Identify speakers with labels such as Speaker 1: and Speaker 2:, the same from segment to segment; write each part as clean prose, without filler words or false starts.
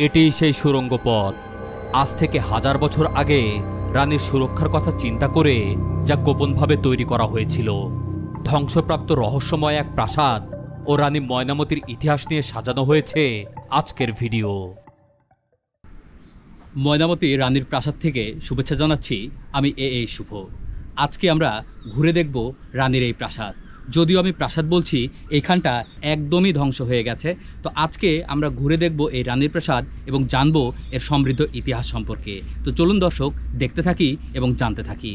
Speaker 1: এটিই সেই সুড়ঙ্গ পথ। আজ থেকে হাজার বছর আগে রানীর সুরক্ষার কথা চিন্তা করে যা গোপনভাবে তৈরি করা হয়েছিল। ধ্বংসপ্রাপ্ত রহস্যময় এক প্রাসাদ ও রানী ময়নামতির ইতিহাস নিয়ে সাজানো হয়েছে আজকের ভিডিও।
Speaker 2: ময়নামতি রানীর প্রাসাদ থেকে শুভেচ্ছা জানাচ্ছি, আমি শুভ। আজকে আমরা ঘুরে দেখব রানীর এই প্রাসাদ। যদিও আমি প্রাসাদ বলছি, এইখানটা একদমই ধ্বংস হয়ে গেছে। তো আজকে আমরা ঘুরে দেখব এই রানীর প্রাসাদ এবং জানবো এর সমৃদ্ধ ইতিহাস সম্পর্কে। তো চলুন দর্শক, দেখতে থাকি এবং জানতে থাকি।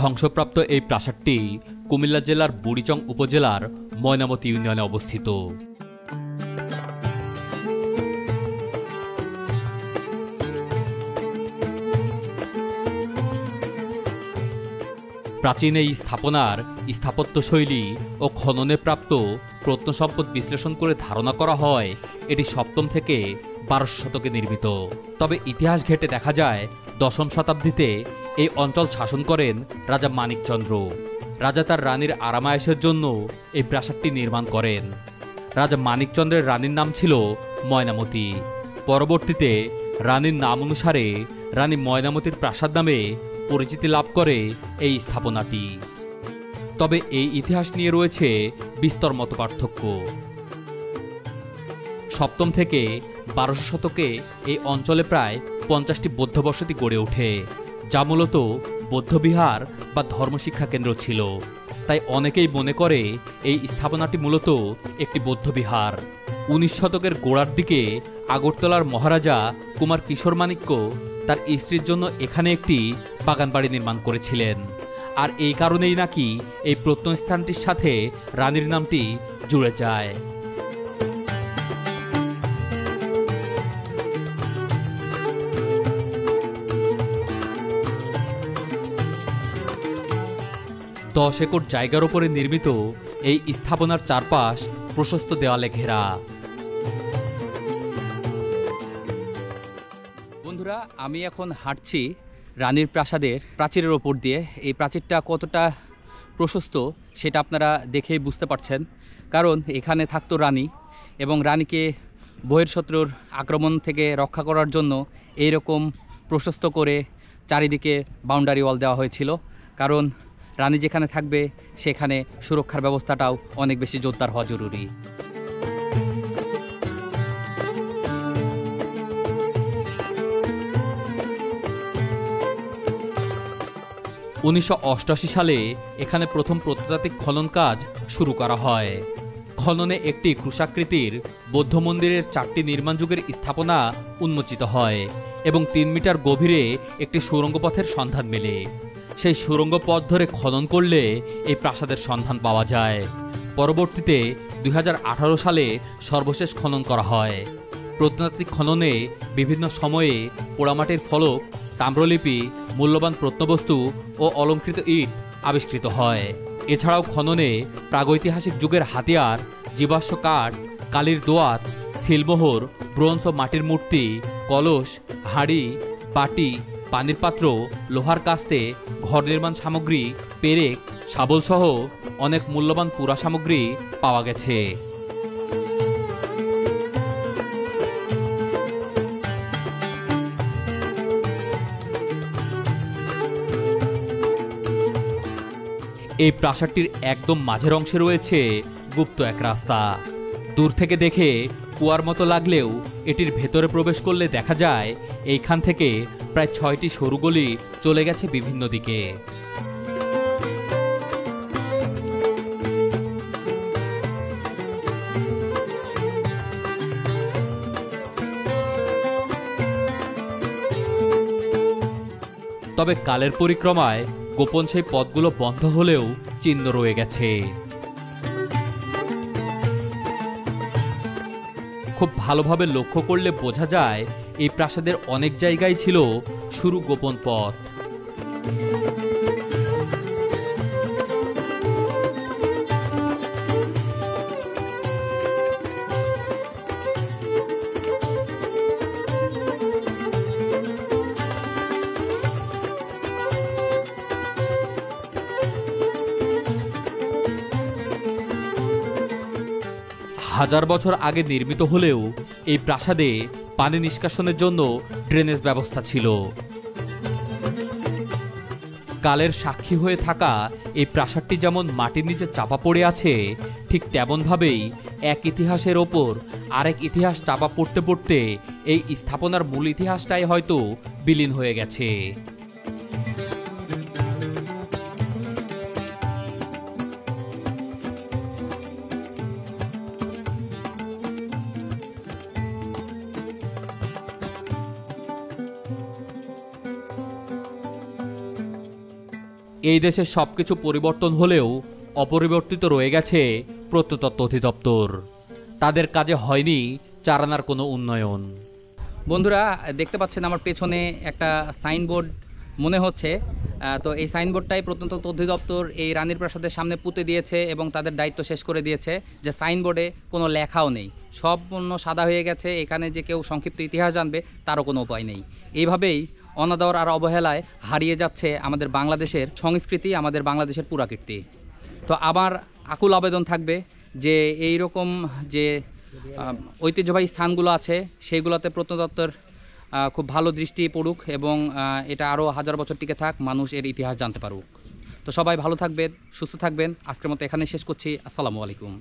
Speaker 1: ধ্বংসপ্রাপ্ত এই প্রাসাদটি কুমিল্লা জেলার বুড়িচং উপজেলার ময়নামতি ইউনিয়নে অবস্থিত। প্রাচীন এই স্থাপনার স্থাপত্যশৈলী ও খননে প্রাপ্ত প্রত্নসম্পদ বিশ্লেষণ করে ধারণা করা হয় এটি 7ম থেকে 12 শতকে নির্মিত। তবে ইতিহাস ঘেঁটে দেখা যায় 10ম শতাব্দীতে এই অঞ্চল শাসন করেন রাজা মানিকচন্দ্র। রাজা তার রানীর আরামায়েশের জন্য এই প্রাসাদটি নির্মাণ করেন। রাজা মানিকচন্দ্রের রানীর নাম ছিল ময়নামতি। পরবর্তীতে রানীর নাম অনুসারে রানী ময়নামতির প্রাসাদ নামে পরিচিতি লাভ করে এই স্থাপনাটি। তবে এই ইতিহাস নিয়ে রয়েছে বিস্তর মতপার্থক্য। 7ম থেকে 12 শতকে এই অঞ্চলে প্রায় 50টি বৌদ্ধ বসতি গড়ে ওঠে, যা মূলত বৌদ্ধবিহার বা ধর্মশিক্ষা কেন্দ্র ছিল। তাই অনেকেই মনে করে এই স্থাপনাটি মূলত একটি বৌদ্ধবিহার। 19 শতকের গোড়ার দিকে আগরতলার মহারাজা কুমার কিশোর মাণিক্য তার স্ত্রীর জন্য এখানে একটি বাগানবাড়ি নির্মাণ করেছিলেন। আর এই কারণেই নাকি এই প্রত্নস্থানটির সাথে রানীর নামটি জুড়ে যায়। দশ একর জায়গার উপরে নির্মিত এই স্থাপনার চারপাশ প্রশস্ত দেওয়ালে ঘেরা।
Speaker 2: বন্ধুরা, আমি এখন হাঁটছি রানীর প্রাসাদের প্রাচীরের ওপর দিয়ে। এই প্রাচীরটা কতটা প্রশস্ত সেটা আপনারা দেখেই বুঝতে পারছেন, কারণ এখানে থাকতো রানী এবং রানীকে বহির্শত্রুর আক্রমণ থেকে রক্ষা করার জন্য এইরকম প্রশস্ত করে চারিদিকে বাউন্ডারি ওয়াল দেওয়া হয়েছিল। কারণ রানী যেখানে থাকবে সেখানে সুরক্ষার ব্যবস্থাটাও অনেক বেশি জোরদার হওয়া জরুরি।
Speaker 1: 1988 সালে এখানে প্রথম প্রত্নতাত্ত্বিক খনন কাজ শুরু করা হয়। খননে একটি ক্রুশাকৃতির বৌদ্ধ মন্দিরের 4টি নির্মাণ যুগের স্থাপনা উন্মোচিত হয় এবং 3 মিটার গভীরে একটি সুড়ঙ্গ পথের সন্ধান মেলে। সেই সুড়ঙ্গ পথ ধরে খনন করলে এই প্রাসাদের সন্ধান পাওয়া যায়। পরবর্তীতে 2018 সালে সর্বশেষ খনন করা হয়। প্রত্নতাত্ত্বিক খননে বিভিন্ন সময়ে পোড়ামাটির ফলক, তাম্রলিপি, মূল্যবান প্রত্নবস্তু ও অলঙ্কৃত ইট আবিষ্কৃত হয়। এছাড়াও খননে প্রাগৈতিহাসিক যুগের হাতিয়ার, জীবাশ্ম কাঠ, কালির দোয়াত, সিলমোহর, ব্রোঞ্জ ও মাটির মূর্তি, কলস, হাঁড়ি, বাটি, পানির পাত্র, লোহার কাস্তে, ঘর নির্মাণ সামগ্রী, পেরেক, শাবলসহ অনেক মূল্যবান পুরা সামগ্রী পাওয়া গেছে। এই প্রাসাদটির একদম মাঝের অংশে রয়েছে গুপ্ত এক রাস্তা। দূর থেকে দেখে কুয়ার মতো লাগলেও এটির ভেতরে প্রবেশ করলে দেখা যায় এইখান থেকে প্রায় 6টি সরু গলি চলে গেছে বিভিন্ন দিকে। তবে কালের পরিক্রমায় গোপন সেই পথগুলো বন্ধ হলেও চিহ্ন রয়ে গেছে। খুব ভালোভাবে লক্ষ্য করলে বোঝা যায় এই প্রাসাদের অনেক জায়গায় ছিল সরু গোপন পথ। হাজার বছর আগে নির্মিত হলেও এই প্রাসাদে পানি নিষ্কাশনের জন্য ড্রেনেজ ব্যবস্থা ছিল। কালের সাক্ষী হয়ে থাকা এই প্রাসাদটি যেমন মাটির নিচে চাপা পড়ে আছে, ঠিক তেমনভাবেই এক ইতিহাসের ওপর আরেক ইতিহাস চাপা পড়তে পড়তে এই স্থাপনার মূল ইতিহাসটাই হয়তো বিলীন হয়ে গেছে। এই দেশে সবকিছু পরিবর্তন হলেও অপরিবর্তিত রয়ে গেছে প্রত্নতত্ত্ব অধিদপ্তর। তাদের কাজে হয়নি চারানার কোনো উন্নয়ন।
Speaker 2: বন্ধুরা, দেখতে পাচ্ছেন আমার পেছনে একটা সাইনবোর্ড মনে হচ্ছে। তো এই সাইনবোর্ডটাই প্রত্নতত্ত্ব অধিদপ্তর এই রানীর প্রাসাদের সামনে পুঁতে দিয়েছে এবং তাদের দায়িত্ব শেষ করে দিয়েছে। যে সাইনবোর্ডে কোনো লেখাও নেই, সম্পূর্ণ সাদা হয়ে গেছে। এখানে যে কেউ সংক্ষিপ্ত ইতিহাস জানবে তারও কোনো উপায় নেই। এইভাবেই অনাদর আর অবহেলায় হারিয়ে যাচ্ছে আমাদের বাংলাদেশের সংস্কৃতি, আমাদের বাংলাদেশের পুরাকীর্তি। তো আমার আকুল আবেদন থাকবে যে এই রকম যে ঐতিহ্যবাহী স্থানগুলো আছে সেইগুলোতে প্রত্নতত্ত্বের খুব ভালো দৃষ্টি পড়ুক এবং এটা আরও হাজার বছর টিকে থাক, মানুষ এর ইতিহাস জানতে পারুক। তো সবাই ভালো থাকবেন, সুস্থ থাকবেন। আজকের মতো এখানে শেষ করছি। আসসালামু আলাইকুম।